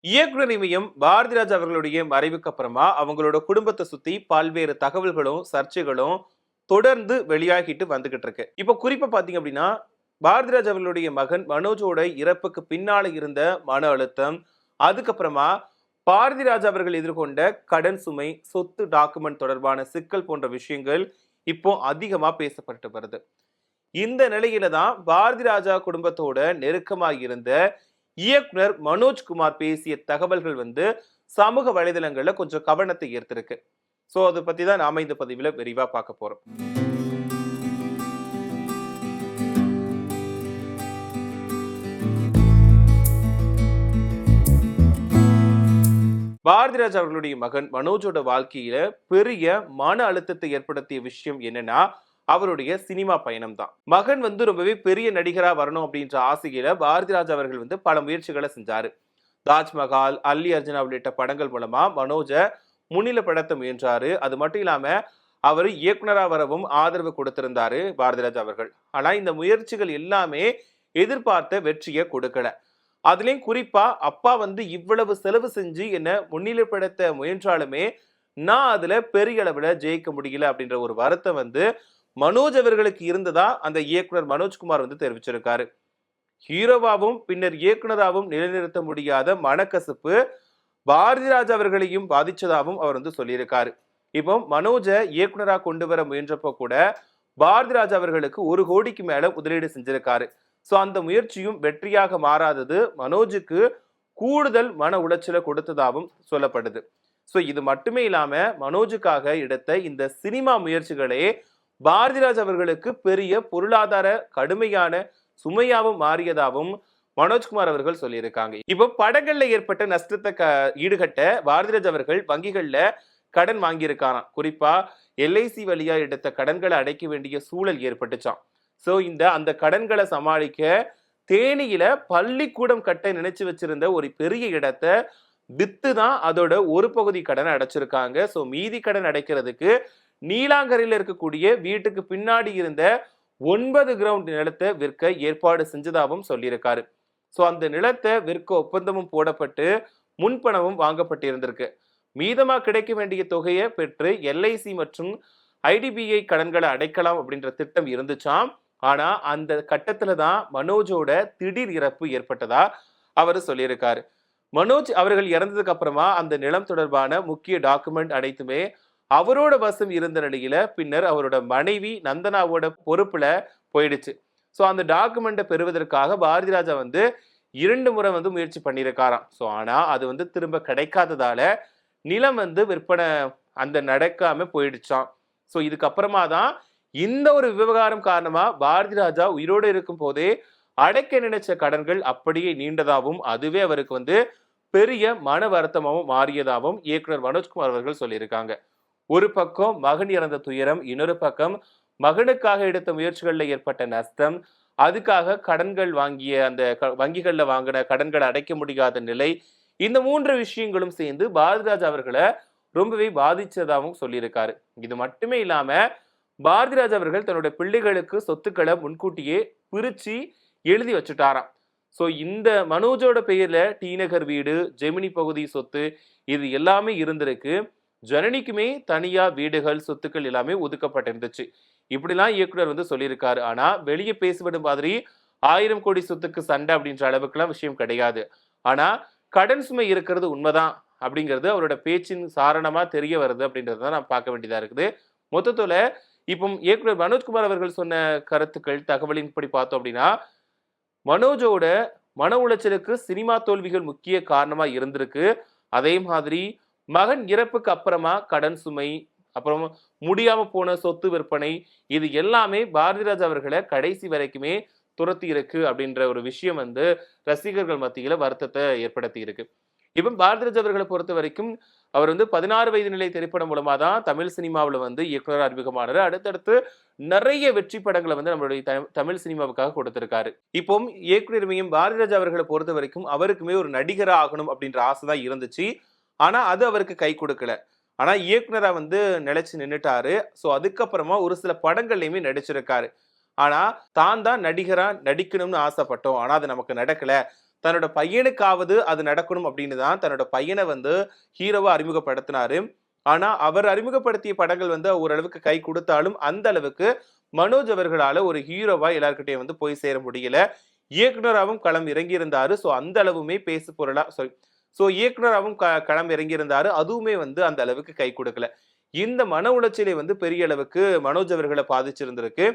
இயக்குனர் இமயம் பாரதிராஜா அவர்களுடைய மறைவுக்கு அப்புறமா அவங்களோட குடும்பத்தை சுத்தி பல்வேறு தகவல்களும் சர்ச்சைகளும் தொடர்ந்து வெளியாகிட்டு வந்துகிட்டு இருக்கு. இப்போ குறிப்பா பாத்தீங்க அப்படின்னா, பாரதிராஜா அவர்களுடைய மகன் மனோஜோட இறப்புக்கு பின்னால இருந்த மன அழுத்தம், அதுக்கப்புறமா பாரதிராஜா அவர்கள் எதிர்கொண்ட கடன் சுமை, சொத்து டாக்குமெண்ட் தொடர்பான சிக்கல் போன்ற விஷயங்கள் இப்போ அதிகமா பேசப்பட்டு வருது. இந்த நிலையில தான் பாரதி ராஜா குடும்பத்தோட நெருக்கமாக இருந்த இயக்குனர் மனோஜ்குமார் பேசிய தகவல்கள் சமூக வலைதளங்கள்ல கொஞ்சம் கவனத்தை ஈர்த்திருக்கு. சோ அதை பத்தி தான் நாம இந்த பதிவுல விரிவா பார்க்க போறோம். பாரதிராஜா அவர்களுடைய மகன் மனோஜோட வாழ்க்கையில பெரிய மன அழுத்தத்தை ஏற்படுத்திய விஷயம் என்னன்னா அவருடைய சினிமா பயணம் தான். மகன் ரொம்பவே பெரிய நடிகரா வரணும் அப்படின்ற ஆசையில பாரதிராஜா அவர்கள் பல முயற்சிகளை செஞ்சாரு. தாஜ்மஹால், அல்லி அர்ஜுனா உள்ளிட்ட படங்கள் மூலமா மனோஜ முன்னிலைப்படுத்த முயன்றாரு. அது மட்டும் இல்லாம அவர் இயக்குனரா வரவும் ஆதரவு கொடுத்திருந்தாரு பாரதிராஜா அவர்கள். ஆனா இந்த முயற்சிகள் எல்லாமே எதிர்பார்த்த வெற்றியை கொடுக்கல. அதுலயும் குறிப்பா அப்பா இவ்வளவு செலவு செஞ்சு என்ன முன்னிலைப்படுத்த முயன்றாலுமே நான் அதுல பெரிய அளவுல ஜெயிக்க முடியல அப்படின்ற ஒரு வருத்தம் மனோஜ் அவர்களுக்கு இருந்ததா அந்த இயக்குனர் மனோஜ்குமார் தெரிவிச்சிருக்காரு. ஹீரோவாவும் பின்னர் இயக்குனராகவும் நிலைநிறுத்த முடியாத மனக்கசப்பு பாரதிராஜா அவர்களையும் பாதிச்சதாகவும் அவர் சொல்லியிருக்காரு. இப்போ மனோஜ இயக்குனரா கொண்டு வர முயன்றப்போ கூட பாரதிராஜா அவர்களுக்கு 1 கோடிக்கு மேல முதலீடு செஞ்சிருக்காரு. சோ அந்த முயற்சியும் வெற்றியாக மாறாதது மனோஜுக்கு கூடுதல் மன உளைச்சலை கொடுத்ததாகவும் சொல்லப்படுது. சோ இது மட்டுமே இல்லாம மனோஜுக்காக எடுத்த இந்த சினிமா முயற்சிகளே பாரதிராஜ் அவர்களுக்கு பெரிய பொருளாதார கடுமையான சுமையாவும் மாறியதாகவும் மனோஜ்குமார் அவர்கள் சொல்லியிருக்காங்க. இப்போ படங்கள்ல ஏற்பட்ட நஷ்டத்தை ஈடுகட்ட பாரதிராஜ் அவர்கள் வங்கிகள்ல கடன் வாங்கியிருக்காராம். குறிப்பா எல்ஐசி வழியா எடுத்த கடன்களை அடைக்க வேண்டிய சூழல் ஏற்பட்டுச்சாம். சோ அந்த கடன்களை சமாளிக்க தேனியில பள்ளிக்கூடம் கட்ட நினைச்சு வச்சிருந்த ஒரு பெரிய இடத்தை வித்து தான் அதோட ஒரு பகுதி கடன் அடைச்சிருக்காங்க. சோ மீதி கடன் அடைக்கிறதுக்கு நீலாங்கரையில் இருக்கக்கூடிய வீட்டுக்கு பின்னாடி இருந்த 9 கிரவுண்ட் நிலத்தை விற்க ஏற்பாடு செஞ்சதாகவும் சொல்லியிருக்காரு. சோ அந்த நிலத்தை விற்க ஒப்பந்தமும் போடப்பட்டு முன்பணமும் வாங்கப்பட்டிருந்திருக்கு. மீதமா கிடைக்க வேண்டிய தொகையை பெற்று எல்ஐசி மற்றும் ஐடிபிஐ கடன்களை அடைக்கலாம் அப்படின்ற திட்டம் இருந்துச்சாம். ஆனா அந்த கட்டத்துல தான் மனோஜோட திடீர் இறப்பு ஏற்பட்டதா அவர் சொல்லியிருக்காரு. மனோஜ் அவர்கள் இறந்ததுக்கு அப்புறமா அந்த நிலம் தொடர்பான முக்கிய டாக்குமெண்ட் அனைத்துமே அவரோட வசம் இருந்த நிலையில பின்னர் அவரோட மனைவி நந்தனாவோட பொறுப்புல போயிடுச்சு. சோ அந்த டாக்குமெண்ட்டை பெறுவதற்காக பாரதிராஜா 2 முறை முயற்சி பண்ணியிருக்காராம். சோ ஆனா அது திரும்ப கிடைக்காததால நிலம் விற்பனை அந்த நடக்காம போயிடுச்சாம். சோ இதுக்கப்புறமா தான் இந்த ஒரு விவகாரம் காரணமா பாரதிராஜா உயிரோடு இருக்கும் போதே அடைக்க நினைச்ச கடன்கள் அப்படியே நீண்டதாகவும் அதுவே அவருக்கு பெரிய மன வருத்தமாகவும் மாறியதாகவும் இயக்குனர் மனோஜ்குமார் அவர்கள் சொல்லியிருக்காங்க. ஒரு பக்கம் மகன் இறந்த துயரம், இன்னொரு பக்கம் மகனுக்காக எடுத்த முயற்சிகள்ல ஏற்பட்ட நஷ்டம், அதுக்காக கடன்கள் வாங்கிய அந்த வங்கிகள்ல வாங்கின கடன்களை அடைக்க முடியாத நிலை, இந்த 3 விஷயங்களும் சேர்ந்து பாரதிராஜா அவர்களை ரொம்பவே பாதிச்சதாகவும் சொல்லியிருக்காரு. இது மட்டுமே இல்லாம பாரதிராஜா அவர்கள் தன்னுடைய பிள்ளைகளுக்கு சொத்துக்களை முன்கூட்டியே பிரிச்சு எழுதி வச்சுட்டாராம். சோ இந்த மனோஜோட பெயர்ல டி நகர் வீடு, ஜெமினி பகுதி சொத்து இது எல்லாமே இருந்திருக்கு. ஜனனிக்குமே தனியா வீடுகள், சொத்துக்கள் எல்லாமே ஒதுக்கப்பட்டிருந்துச்சு. இப்படிலாம் இயக்குனர் சொல்லியிருக்காரு. ஆனா வெளியே பேசுவது மாதிரி 1000 கோடி சொத்துக்கு சண்டை அப்படின்ற அளவுக்குலாம் விஷயம் கிடையாது. ஆனா கடன் சுமை இருக்கிறது உண்மைதான் அப்படிங்கிறது அவரோட பேச்சின் சாரணமா தெரிய வருது அப்படின்றத நான் பார்க்க வேண்டியதா இருக்குது. மொத்தத்துல இப்போ இயக்குனர் மனோஜ்குமார் அவர்கள் சொன்ன கருத்துக்கள் தகவலின்படி பார்த்தோம் அப்படின்னா மனோஜோட மன உளைச்சலுக்கு சினிமா தோல்விகள் முக்கிய காரணமா இருந்திருக்கு. அதே மாதிரி மகன் இறப்புக்கு அப்புறமா கடன் சுமை, அப்புறம் முடியாம போன சொத்து விற்பனை இது எல்லாமே பாரதிராஜா அவர்களை கடைசி வரைக்குமே துரத்தி இருக்கு அப்படின்ற ஒரு விஷயம் ரசிகர்கள் மத்தியில வருத்தத்தை ஏற்படுத்தி இருக்கு. இப்ப பாரதிராஜா அவர்களை பொறுத்த வரைக்கும் அவர் 16 வயது நிலை திரைப்படம் மூலமா தான் தமிழ் சினிமாவில் இயக்குனர் அறிமுகமானார். அடுத்தடுத்து நிறைய வெற்றி படங்களை நம்மளுடைய தமிழ் சினிமாவுக்காக கொடுத்திருக்காரு. இப்போ இயக்குனர் பாரதிராஜா அவர்களை பொறுத்த வரைக்கும் அவருக்குமே ஒரு நடிகரா ஆகணும் அப்படின்ற ஆசை தான் இருந்துச்சு. ஆனா அது அவருக்கு கை கொடுக்கல. ஆனா இயக்குனரா நிலைச்சு நின்னுட்டாரு. சோ அதுக்கப்புறமா ஒரு சில படங்கள்லயுமே நடிச்சிருக்காரு. ஆனா தான் நடிகரா நடிக்கணும்னு ஆசைப்பட்டோம். ஆனா அது நமக்கு நடக்கல. தன்னோட பையனுக்காவது அது நடக்கணும் அப்படின்னு தான் தன்னோட பையனை வந்து ஹீரோவா அறிமுகப்படுத்தினாரு. ஆனா அவர் அறிமுகப்படுத்திய படங்கள் வந்து ஓரளவுக்கு கை கொடுத்தாலும் அந்த அளவுக்கு மனோஜ் அவர்களால ஒரு ஹீரோவா எல்லார்கிட்டயும் வந்து போய் சேர முடியல. இயக்குனராவும் களம் இறங்கியிருந்தாரு. சோ அந்த அளவுமே பேசு பொருளா இயக்குனராவும் களம் இறங்கியிருந்தாரு. அதுவுமே வந்து அந்த அளவுக்கு கை கொடுக்கல. இந்த மன உளைச்சலை வந்து பெரிய அளவுக்கு மனோஜ் அவர்கள பாதிச்சிருந்திருக்கு.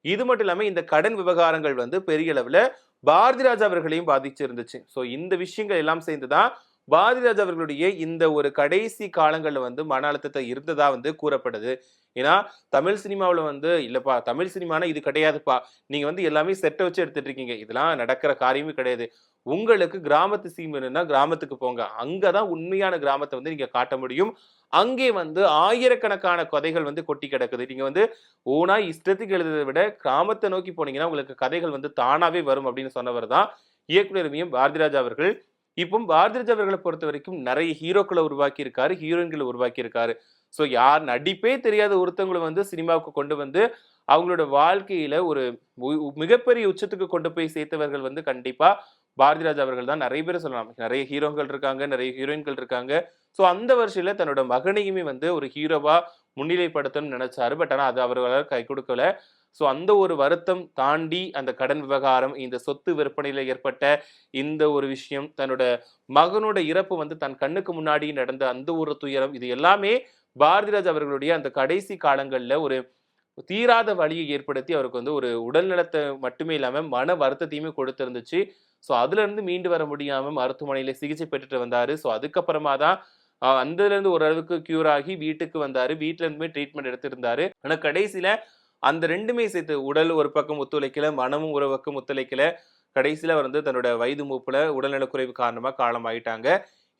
இது மட்டும் இல்லாம இந்த கடன் விவகாரங்கள் வந்து பெரிய அளவுல பாரதிராஜா அவர்களையும் பாதிச்சிருந்துச்சு. சோ இந்த விஷயங்கள் எல்லாம் சேர்ந்துதான் பாரதிராஜா அவர்களுடைய இந்த ஒரு கடைசி காலங்கள்ல வந்து மன அழுத்தத்தை இருந்ததா வந்து கூறப்படுது. ஏன்னா தமிழ் சினிமாவுல வந்து இல்லப்பா தமிழ் சினிமானா இது கிடையாதுப்பா. நீங்க வந்து எல்லாமே செட்ட வச்சு எடுத்துட்டு இருக்கீங்க. இதெல்லாம் நடக்கிற காரியமே கிடையாது. உங்களுக்கு கிராமத்து சீன் வேணும்னா கிராமத்துக்கு போங்க. அங்கதான் உண்மையான கிராமத்தை வந்து நீங்க காட்ட முடியும். அங்கே வந்து ஆயிரக்கணக்கான கதைகள் வந்து கொட்டி கிடக்குது. நீங்க வந்து ஓனா இஷ்டத்துக்கு எழுதுறதை விட கிராமத்தை நோக்கி போனீங்கன்னா உங்களுக்கு கதைகள் வந்து தானாவே வரும் அப்படின்னு சொன்னவர் தான் இயக்குனர் பாரதிராஜா அவர்கள். இப்போ பாரதிராஜா அவர்களை பொறுத்த வரைக்கும் நிறைய ஹீரோக்களை உருவாக்கி இருக்காரு, ஹீரோயின்களை உருவாக்கி இருக்காரு. சோ யார் நடிப்பே தெரியாத ஒருத்தவங்களை வந்து சினிமாவுக்கு கொண்டு வந்து அவங்களோட வாழ்க்கையில ஒரு மிகப்பெரிய உச்சத்துக்கு கொண்டு போய் சேர்த்தவர்கள் வந்து கண்டிப்பா பாரதிராஜா அவர்கள் தான். நிறைய பேர் சொல்லலாம். நிறைய ஹீரோக்கள் இருக்காங்க, நிறைய ஹீரோயின்கள் இருக்காங்க. சோ அந்த வருஷத்துல தன்னோட மகனையுமே வந்து ஒரு ஹீரோவா முன்னிலைப்படுத்தணும்னு நினைச்சாரு. பட் ஆனா அது அவர்களால கை கொடுக்கல. சோ அந்த ஒரு வருத்தம் தாண்டி அந்த கடன் விவகாரம், இந்த சொத்து விற்பனையில ஏற்பட்ட இந்த ஒரு விஷயம், தன்னோட மகனோட இறப்பு வந்து தன் கண்ணுக்கு முன்னாடி நடந்த அந்த ஒரு துயரம், இது எல்லாமே பாரதிராஜா அவர்களுடைய அந்த கடைசி காலங்கள்ல ஒரு தீராத வலியை ஏற்படுத்தி அவருக்கு வந்து ஒரு உடல் நலத்தை மட்டுமே இல்லாம மன வருத்தத்தையுமே கொடுத்திருந்துச்சு. சோ அதுல இருந்து மீண்டு வர முடியாம மருத்துவமனையில சிகிச்சை பெற்றுட்டு வந்தாரு. சோ அதுக்கப்புறமா தான் அதுல இருந்து ஓரளவுக்கு கியூர் ஆகி வீட்டுக்கு வந்தாரு. வீட்ல இருந்துமே ட்ரீட்மெண்ட் எடுத்திருந்தாரு. ஆனா கடைசியில அந்த 2மே சேர்த்து உடல் ஒரு பக்கம் ஒத்துழைக்கல, மனமும் ஒரு பக்கம் ஒத்துழைக்கல. கடைசியில அவர் வந்து தன்னோட வயது மூப்புல உடல்நலக்குறைவு காரணமா காலமாயிட்டாங்க.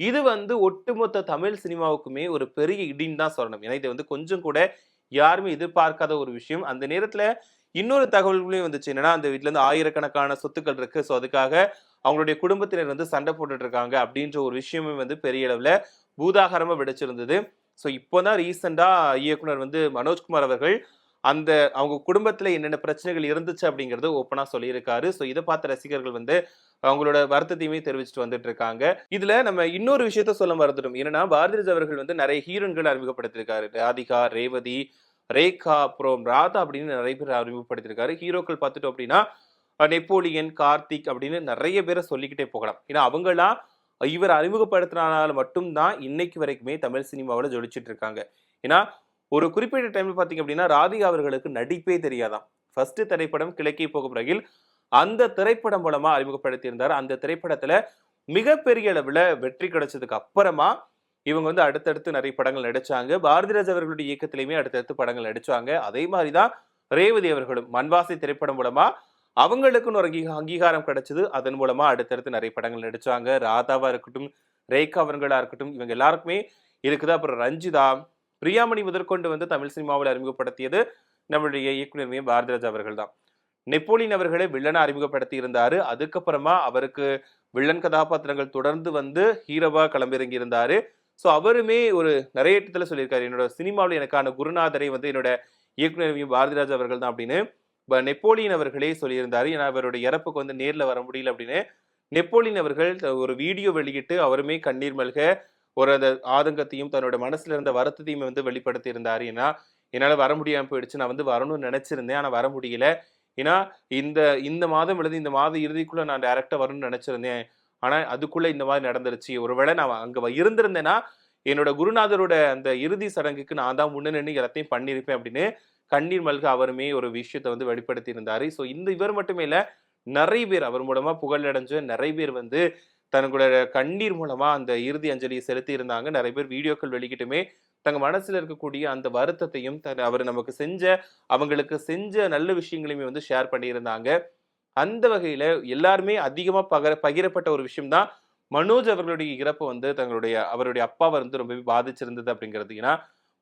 இது வந்து ஒட்டுமொத்த தமிழ் சினிமாவுக்குமே ஒரு பெரிய இடின்னு தான் சொல்லணும். ஏன்னா இது வந்து கொஞ்சம் கூட யாருமே எதிர்பார்க்காத ஒரு விஷயம். அந்த நேரத்துல இன்னொரு தகவல்களையும் வந்துச்சு. என்னன்னா அந்த வீட்ல இருந்து ஆயிரக்கணக்கான சொத்துக்கள் இருக்கு. சோ அதுக்காக அவங்களுடைய குடும்பத்தினர் வந்து சண்டை போட்டுட்டு இருக்காங்க அப்படின்ற ஒரு விஷயமே வந்து பெரிய அளவுல பூதாகரமா வெடிச்சிருந்தது. சோ இப்போதான் ரீசெண்டா இயக்குனர் வந்து மனோஜ்குமார் அவர்கள் அந்த அவங்க குடும்பத்துல என்னென்ன பிரச்சனைகள் இருந்துச்சு அப்படிங்கறது ஓப்பனா சொல்லியிருக்காரு. சோ இத பார்த்த ரசிகர்கள் வந்து அவங்களோட வருத்தத்தையுமே தெரிவிச்சுட்டு வந்துட்டு இருக்காங்க. இதுல நம்ம இன்னொரு விஷயத்த சொல்ல மறந்துட்டோம். என்னன்னா பாரதிராஜா அவர்கள் வந்து நிறைய ஹீரோயின்கள் அறிமுகப்படுத்தியிருக்காரு. ராதிகா, ரேவதி, ரேகா, அப்புறம் ராதா அப்படின்னு நிறைய பேர் அறிமுகப்படுத்தியிருக்காரு. ஹீரோக்கள் பார்த்துட்டோம் அப்படின்னா நெப்போலியன், கார்த்திக் அப்படின்னு நிறைய பேரை சொல்லிக்கிட்டே போகலாம். ஏன்னா அவங்கெல்லாம் இவர் அறிமுகப்படுத்தினால மட்டும்தான் இன்னைக்கு வரைக்குமே தமிழ் சினிமாவில் ஜொலிச்சுட்டு இருக்காங்க. ஏன்னா ஒரு குறிப்பிட்ட டைம்ல பாத்தீங்க அப்படின்னா ராதிகா அவர்களுக்கு நடிப்பே தெரியாதாம். ஃபர்ஸ்ட் திரைப்படம் கிழக்கே போகும் ரயில். அந்த திரைப்படம் மூலமா அறிமுகப்படுத்தி இருந்தார். அந்த திரைப்படத்துல மிகப்பெரிய அளவுல வெற்றி கிடைச்சதுக்கு அப்புறமா இவங்க வந்து அடுத்தடுத்து நிறைய படங்கள் நடிச்சாங்க. பாரதிராஜா அவர்களுடைய இயக்கத்திலையுமே அடுத்தடுத்து படங்கள் நடிச்சாங்க. அதே மாதிரிதான் ரேவதி அவர்களும் மண்வாசி திரைப்படம் மூலமா அவங்களுக்குன்னு ஒரு அங்கீகாரம் கிடைச்சது. அதன் மூலமா அடுத்தடுத்து நிறைய படங்கள் நடிச்சாங்க. ராதாவா இருக்கட்டும், ரேகா அவர்களா இருக்கட்டும், இவங்க எல்லாருக்குமே இருக்குது. அப்புறம் ரஞ்சிதா, பிரியாமணி முதற்கொண்டு வந்து தமிழ் சினிமாவில் அறிமுகப்படுத்தியது நம்மளுடைய இயக்குனர் பாரதிராஜா அவர்கள் தான். நெப்போலியன் அவர்களை வில்லனா அறிமுகப்படுத்தி இருந்தாரு. அதுக்கப்புறமா அவருக்கு வில்லன் கதாபாத்திரங்கள் தொடர்ந்து வந்து ஹீரோவா களமிறங்கி இருந்தாரு. சோ அவருமே ஒரு நிறைய இடத்துல சொல்லியிருக்காரு, என்னோட சினிமாவில் எனக்கான குருநாதரை வந்து என்னோட இயக்குனர் பாரதிராஜா அவர்கள் தான் அப்படின்னு நெப்போலியன் அவர்களே சொல்லியிருந்தாரு. ஏன்னா அவருடைய இறப்புக்கு வந்து நேர்ல வர முடியல அப்படின்னு நெப்போலியன் அவர்கள் ஒரு வீடியோ வெளியிட்டு அவருமே கண்ணீர் மல்க ஒரு அந்த ஆதங்கத்தையும் தன்னோட மனசுல இருந்த வருத்தத்தையும் வந்து வெளிப்படுத்தி இருந்தாரு. ஏன்னா என்னால வர முடியாம போயிடுச்சு. நான் வந்து வரணும்னு நினைச்சிருந்தேன். ஆனா வர முடியல. ஏன்னா இந்த இந்த மாதம் அல்லது இந்த மாத இறுதிக்குள்ள நான் டைரக்டா வரணும்னு நினைச்சிருந்தேன். ஆனா அதுக்குள்ள இந்த மாதிரி நடந்துருச்சு. ஒருவேளை நான் அங்க இருந்திருந்தேன்னா என்னோட குருநாதரோட அந்த இறுதி சடங்குக்கு நான் தான் முன்ன நின்னு எல்லாத்தையும் பண்ணியிருப்பேன் அப்படின்னு கண்ணீர் மல்க அவருமே ஒரு விஷயத்த வந்து வெளிப்படுத்தி இருந்தாரு. சோ இந்த இவர் மட்டுமே இல்ல, நிறைய பேர் அவர் மூலமா புகழடைஞ்ச நிறைய பேர் வந்து தங்களோட கண்ணீர் மூலமா அந்த இறுதி அஞ்சலியை செலுத்தி இருந்தாங்க. நிறைய பேர் வீடியோக்கள் வெளியிட்டுமே தங்க மனசுல இருக்கக்கூடிய அந்த வருத்தத்தையும் அவர் நமக்கு அவங்களுக்கு செஞ்ச நல்ல விஷயங்களையுமே வந்து ஷேர் பண்ணியிருந்தாங்க. அந்த வகையில எல்லாருமே அதிகமா பகிரப்பட்ட ஒரு விஷயம் தான் மனோஜ் அவர்களுடைய இறப்பு வந்து அவருடைய அப்பாவை வந்து ரொம்பவே பாதிச்சிருந்தது அப்படிங்கிறது. ஏன்னா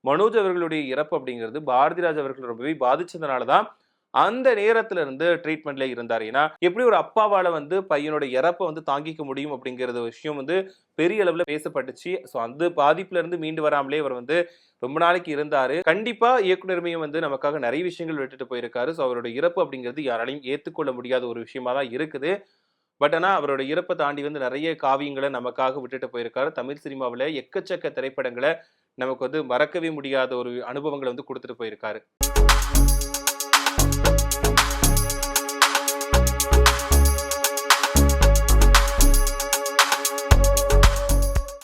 மனோஜ் அவர்களுடைய இறப்பு அப்படிங்கிறது பாரதிராஜ் அவர்கள் ரொம்பவே பாதிச்சதுனாலதான் அந்த நேரத்துல இருந்து ட்ரீட்மெண்ட்ல இருந்தார். ஏன்னா எப்படி ஒரு அப்பாவால வந்து பையனோட இறப்பை வந்து தாங்கிக்க முடியும் அப்படிங்கிறது விஷயம் வந்து பெரிய அளவுல பேசப்பட்டுச்சு. சோ அந்த பாதிப்புல இருந்து மீண்டு வராமலே அவர் வந்து ரொம்ப நாளைக்கு இருந்தாரு. கண்டிப்பா இயக்குனருமையும் வந்து நமக்காக நிறைய விஷயங்கள் விட்டுட்டு போயிருக்காரு. சோ அவரோட இறப்பு அப்படிங்கிறது யாராலையும் ஏத்துக்கொள்ள முடியாத ஒரு விஷயமா தான் இருக்குது. பட் ஆனா அவரோட இறப்பை தாண்டி வந்து நிறைய காவியங்களை நமக்காக விட்டுட்டு போயிருக்காரு. தமிழ் சினிமாவுல எக்கச்சக்க திரைப்படங்கள நமக்கு வந்து மறக்கவே முடியாத ஒரு அனுபவங்கள வந்து குடுத்துட்டு போயிருக்காரு.